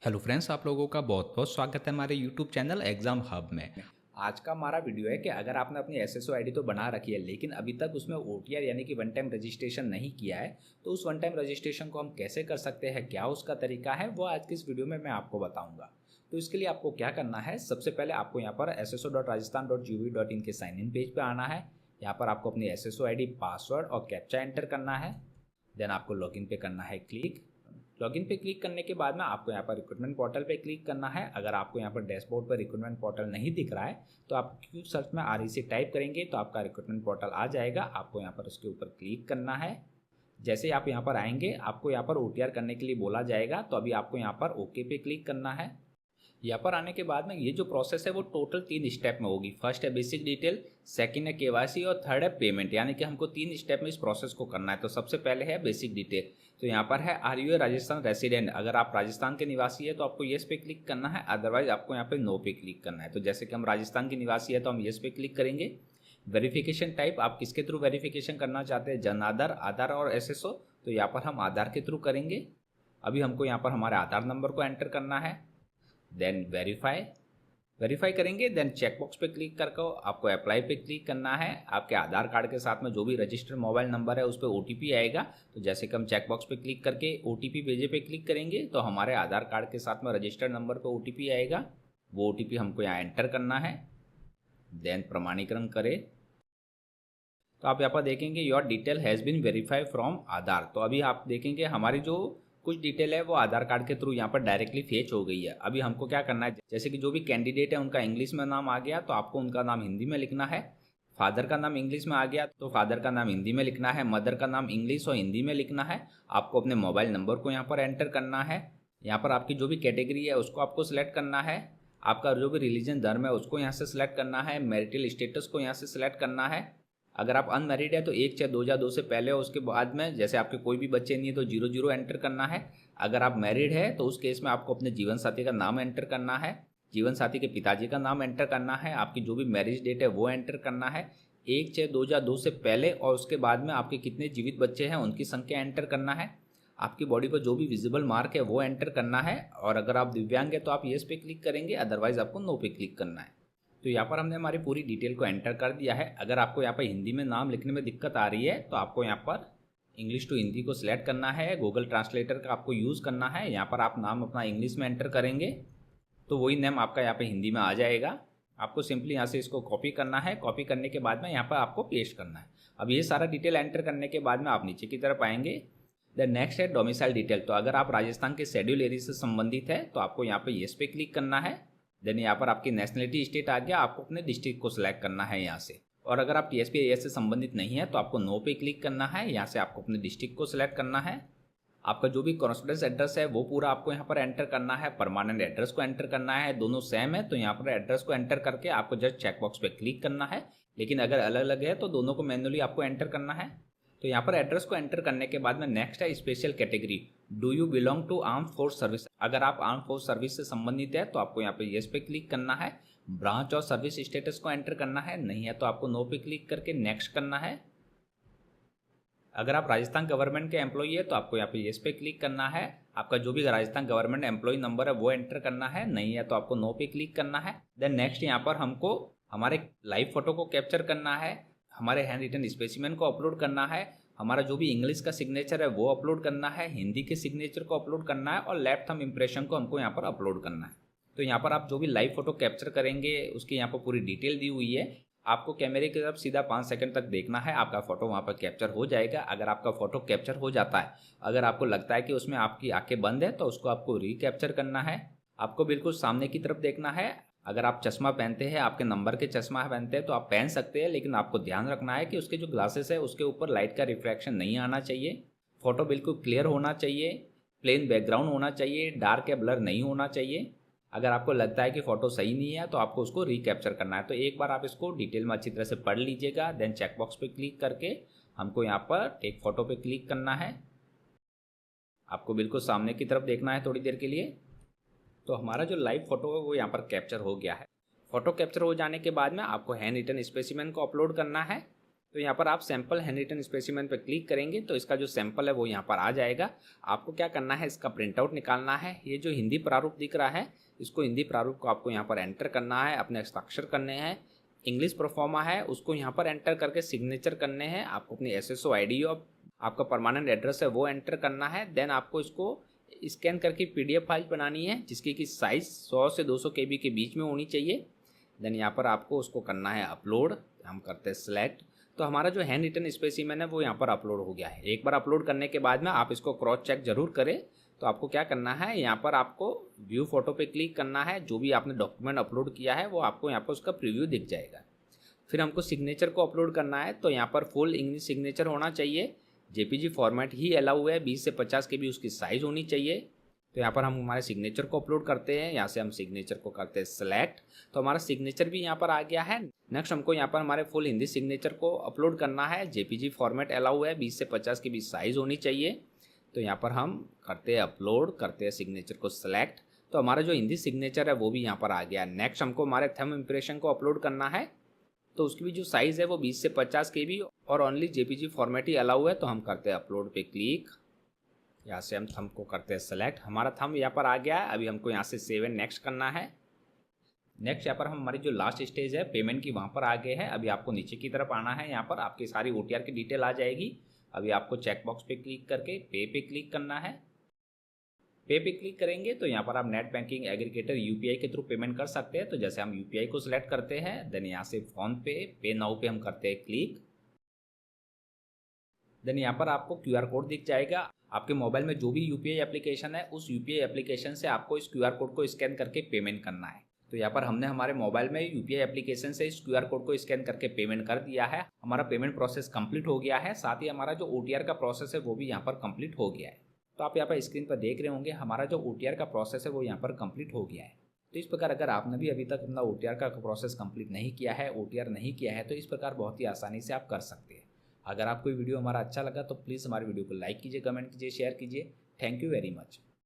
Hello friends, आप लोगों का बहुत बहुत स्वागत है हमारे यूट्यूब चैनल एग्ज़ाम हब में। आज का हमारा वीडियो है कि अगर आपने अपनी एसएसओ आईडी तो बना रखी है लेकिन अभी तक उसमें ओटीआर यानी कि वन टाइम रजिस्ट्रेशन नहीं किया है, तो उस वन टाइम रजिस्ट्रेशन को हम कैसे कर सकते हैं, क्या उसका तरीका है, वो आज की इस वीडियो में मैं आपको बताऊंगा। तो इसके लिए आपको क्या करना है, सबसे पहले आपको यहाँ पर sso.rajasthan.gov.in के साइन इन पेज पर आना है। यहाँ पर आपको अपनी एसएसओ आईडी, पासवर्ड और कैप्चा एंटर करना है। देन आपको लॉगिन पे करना है क्लिक। लॉगिन पे क्लिक करने के बाद में आपको यहाँ पर रिक्रूटमेंट पोर्टल पे क्लिक करना है। अगर आपको यहाँ पर डैशबोर्ड पर रिक्रूटमेंट पोर्टल नहीं दिख रहा है तो आप क्यू सर्च में REC टाइप करेंगे तो आपका रिक्रूटमेंट पोर्टल आ जाएगा। आपको यहाँ पर उसके ऊपर क्लिक करना है। जैसे ही आप यहाँ पर आएंगे आपको यहाँ पर OTR करने के लिए बोला जाएगा, तो अभी आपको यहाँ पर ओके पे क्लिक करना है। यहाँ पर आने के बाद में ये जो प्रोसेस है वो टोटल 3 स्टेप में होगी। फर्स्ट है बेसिक डिटेल, सेकंड है KYC और थर्ड है पेमेंट, यानी कि हमको 3 स्टेप में इस प्रोसेस को करना है। तो सबसे पहले है बेसिक डिटेल। तो यहाँ पर है are you a Rajasthan resident, अगर आप राजस्थान के निवासी है तो आपको येस पे क्लिक करना है, अदरवाइज आपको यहाँ पे नो पे क्लिक करना है। तो जैसे कि हम राजस्थान के निवासी है तो हम येस पे क्लिक करेंगे। वेरिफिकेशन टाइप, आप किसके थ्रू वेरिफिकेशन करना चाहते हैं, जन आधार, आधार और SSO, तो यहाँ पर हम आधार के थ्रू करेंगे। अभी हमको यहाँ पर हमारे आधार नंबर को एंटर करना है। देन वेरीफाई करेंगे। देन चेकबॉक्स पे क्लिक करके आपको अप्लाई पे क्लिक करना है। आपके आधार कार्ड के साथ में जो भी रजिस्टर्ड मोबाइल नंबर है उस पर OTP आएगा। तो जैसे कि हम चेकबॉक्स पे क्लिक करके OTP भेजे पे क्लिक करेंगे तो हमारे आधार कार्ड के साथ में रजिस्टर्ड नंबर पे OTP आएगा। वो OTP हमको यहाँ एंटर करना है। देन प्रमाणीकरण करें तो आप यहाँ पर देखेंगे your detail has been verify from Aadhaar. तो अभी आप देखेंगे हमारी जो कुछ डिटेल है वो आधार कार्ड के थ्रू यहाँ पर डायरेक्टली फेच हो गई है। अभी हमको क्या करना है, जैसे कि जो भी कैंडिडेट है उनका इंग्लिश में नाम आ गया तो आपको उनका नाम हिंदी में लिखना है। फादर का नाम इंग्लिश में आ गया तो फादर का नाम हिंदी में लिखना है। मदर का नाम इंग्लिश और हिंदी में लिखना है। आपको अपने मोबाइल नंबर को यहाँ पर एंटर करना है। यहाँ पर आपकी जो भी कैटेगरी है उसको आपको सिलेक्ट करना है। आपका जो भी रिलीजन धर्म है उसको यहाँ से सिलेक्ट करना है। मैरिटल स्टेटस को यहाँ से सिलेक्ट करना है। अगर आप अनमैरिड है तो 1/6/2002 से पहले और उसके बाद में, जैसे आपके कोई भी बच्चे नहीं है तो 00 एंटर करना है। अगर आप मैरिड है तो उस केस में आपको अपने जीवन साथी का नाम एंटर करना है। जीवन साथी के पिताजी का नाम एंटर करना है। आपकी जो भी मैरिज डेट है वो एंटर करना है 1/6/2002 से पहले, और उसके बाद में आपके कितने जीवित बच्चे हैं उनकी संख्या एंटर करना है। आपकी बॉडी पर जो भी विजिबल मार्क है वो एंटर करना है। और अगर आप दिव्यांग है तो आप येस पे क्लिक करेंगे, अदरवाइज आपको नो पे क्लिक करना है। तो यहाँ पर हमने हमारी पूरी डिटेल को एंटर कर दिया है। अगर आपको यहाँ पर हिंदी में नाम लिखने में दिक्कत आ रही है तो आपको यहाँ पर इंग्लिश टू हिंदी को सिलेक्ट करना है। गूगल ट्रांसलेटर का आपको यूज़ करना है। यहाँ पर आप नाम अपना इंग्लिश में एंटर करेंगे तो वही नेम आपका यहाँ पे हिंदी में आ जाएगा। आपको सिंपली यहाँ से इसको कॉपी करना है। कॉपी करने के बाद में यहाँ पर आपको पेस्ट करना है। अब ये सारा डिटेल एंटर करने के बाद में आप नीचे की तरफ आएंगे। द नेक्स्ट है डोमिसाइल डिटेल। तो अगर आप राजस्थान के शेड्यूल एरिया से संबंधित है तो आपको यहाँ पे येस पे क्लिक करना है। देन यहाँ पर आपकी नेशनलिटी स्टेट आ गया, आपको अपने डिस्ट्रिक्ट को सिलेक्ट करना है यहाँ से। और अगर आप TSP-AS से संबंधित नहीं है तो आपको नो पे क्लिक करना है। यहाँ से आपको अपने डिस्ट्रिक्ट को सिलेक्ट करना है। आपका जो भी कॉरेस्पोंडेंस एड्रेस है वो पूरा आपको यहाँ पर एंटर करना है। परमानेंट एड्रेस को एंटर करना है। दोनों सेम है तो यहाँ पर एड्रेस को एंटर करके आपको जस्ट चेकबॉक्स पे क्लिक करना है। लेकिन अगर अलग अलग है तो दोनों को मैन्युअली आपको एंटर करना है। तो यहाँ पर एड्रेस को एंटर करने के बाद में नेक्स्ट है special category, do you belong to arm force service. अगर आप आर्म फोर्स सर्विस से संबंधित है तो आपको यहाँ पे येस पे क्लिक करना है। ब्रांच और सर्विस स्टेटस को एंटर करना है, नहीं है तो आपको नो पे क्लिक करके नेक्स्ट करना है। अगर आप राजस्थान गवर्नमेंट के एम्प्लॉई है तो आपको यहाँ पे येस पे क्लिक करना है। आपका जो भी राजस्थान गवर्नमेंट एम्प्लॉय नंबर है वो एंटर करना है, नहीं है तो आपको नो पे क्लिक करना है। देन नेक्स्ट यहाँ पर हमको हमारे लाइव फोटो को कैप्चर करना है। हमारे हैंड रिटन स्पेसिमेन को अपलोड करना है। हमारा जो भी इंग्लिश का सिग्नेचर है वो अपलोड करना है। हिंदी के सिग्नेचर को अपलोड करना है और लेफ्ट थंब इंप्रेशन को हमको यहाँ पर अपलोड करना है। तो यहाँ पर आप जो भी लाइव फोटो कैप्चर करेंगे उसकी यहाँ पर पूरी डिटेल दी हुई है। आपको कैमरे की तरफ सीधा 5 सेकंड तक देखना है, आपका फोटो वहाँ पर कैप्चर हो जाएगा। अगर आपका फोटो कैप्चर हो जाता है, अगर आपको लगता है कि उसमें आपकी आंखें बंद है तो उसको आपको रीकैप्चर करना है। आपको बिल्कुल सामने की तरफ देखना है। अगर आप चश्मा पहनते हैं, आपके नंबर के चश्मा पहनते हैं तो आप पहन सकते हैं, लेकिन आपको ध्यान रखना है कि उसके जो ग्लासेस है उसके ऊपर लाइट का रिफ्रैक्शन नहीं आना चाहिए। फोटो बिल्कुल क्लियर होना चाहिए। प्लेन बैकग्राउंड होना चाहिए। डार्क या ब्लर नहीं होना चाहिए। अगर आपको लगता है कि फ़ोटो सही नहीं है तो आपको उसको रीकैप्चर करना है। तो एक बार आप इसको डिटेल में अच्छी तरह से पढ़ लीजिएगा। देन चेकबॉक्स पे क्लिक करके हमको यहाँ पर एक फ़ोटो पे क्लिक करना है। आपको बिल्कुल सामने की तरफ देखना है थोड़ी देर के लिए। तो हमारा जो लाइव फ़ोटो है वो यहाँ पर कैप्चर हो गया है। फ़ोटो कैप्चर हो जाने के बाद में आपको हैंड रिटन स्पेसिमेन को अपलोड करना है। तो यहाँ पर आप सैम्पल हैंड रिटन स्पेसिमेन पर क्लिक करेंगे तो इसका जो सैम्पल है वो यहाँ पर आ जाएगा। आपको क्या करना है, इसका प्रिंट आउट निकालना है। ये जो हिंदी प्रारूप दिख रहा है, इसको हिंदी प्रारूप को आपको यहाँ पर एंटर करना है, अपने हस्ताक्षर करने हैं। इंग्लिश प्रोफॉर्मा है उसको यहाँ पर एंटर करके सिग्नेचर करने हैं। आपको अपनी SSO ID और आपका परमानेंट एड्रेस है वो एंटर करना है। देन आपको इसको स्कैन करके PDF फाइल बनानी है जिसकी कि साइज़ 100 से 200 KB के बीच में होनी चाहिए। देन यहाँ पर आपको उसको करना है अपलोड। हम करते हैं सिलेक्ट। तो हमारा जो हैंड रिटन स्पेसिमेन है वो यहाँ पर अपलोड हो गया है। एक बार अपलोड करने के बाद में आप इसको क्रॉस चेक जरूर करें। तो आपको क्या करना है, यहाँ पर आपको व्यू फोटो पे क्लिक करना है। जो भी आपने डॉक्यूमेंट अपलोड किया है वो आपको यहाँ पर उसका प्रीव्यू दिख जाएगा। फिर हमको सिग्नेचर को अपलोड करना है। तो यहाँ पर फुल इंग्लिश सिग्नेचर होना चाहिए। JPG फॉर्मेट ही अलाउ है। 20 से 50 KB उसकी साइज़ होनी चाहिए। तो यहाँ पर हम हमारे सिग्नेचर को अपलोड करते हैं। यहाँ से हम सिग्नेचर को करते हैं सेलेक्ट। तो हमारा सिग्नेचर भी यहाँ पर आ गया है। नेक्स्ट हमको यहाँ पर हमारे फुल हिंदी सिग्नेचर को अपलोड करना है। JPG फॉर्मेट अलाउ है। 20 से 50 KB साइज़ होनी चाहिए। तो यहाँ पर हम करते हैं अपलोड, करते हैं सिग्नेचर को सिलेक्ट। तो हमारा जो हिंदी सिग्नेचर है वो भी यहाँ पर आ गया। नेक्स्ट हमको हमारे थंब इम्प्रेशन को अपलोड करना है। तो उसकी भी जो साइज़ है वो 20 से 50 KB और ओनली JPG फॉर्मेट ही अलाउ है। तो हम करते हैं अपलोड पे क्लिक। यहाँ से हम थंब को करते हैं सेलेक्ट। हमारा थंब यहाँ पर आ गया है। अभी हमको यहाँ से सेव एंड नेक्स्ट करना है। नेक्स्ट यहाँ पर हम हमारी जो लास्ट स्टेज है पेमेंट की वहाँ पर आ गए हैं। अभी आपको नीचे की तरफ आना है। यहाँ पर आपकी सारी OTR की डिटेल आ जाएगी। अभी आपको चेकबॉक्स पे क्लिक करके पे क्लिक करना है। पे क्लिक करेंगे तो यहाँ पर आप नेट बैंकिंग, एग्रीगेटर, UPI के थ्रू पेमेंट कर सकते हैं। तो जैसे हम UPI को सिलेक्ट करते हैं, देन यहाँ से फोन पे नाउ पे हम करते हैं क्लिक। देन यहाँ पर आपको QR कोड दिख जाएगा। आपके मोबाइल में जो भी UPI एप्लीकेशन है उस UPI एप्लीकेशन से आपको इस QR कोड को स्कैन करके पेमेंट करना है। तो यहाँ पर हमने हमारे मोबाइल में UPI एप्लीकेशन से इस QR कोड को स्कैन करके पेमेंट कर दिया है। हमारा पेमेंट प्रोसेस कंप्लीट हो गया है। साथ ही हमारा जो OTR का प्रोसेस है वो भी यहाँ पर कंप्लीट हो गया है। तो आप यहाँ पर स्क्रीन पर देख रहे होंगे हमारा जो OTR का प्रोसेस है वो यहाँ पर कंप्लीट हो गया है। तो इस प्रकार अगर आपने भी अभी तक अपना OTR का प्रोसेस कंप्लीट नहीं किया है, OTR नहीं किया है, तो इस प्रकार बहुत ही आसानी से आप कर सकते हैं। अगर आपको वीडियो हमारा अच्छा लगा तो प्लीज़ हमारे वीडियो को लाइक कीजिए, कमेंट कीजिए, शेयर कीजिए। Thank you very much.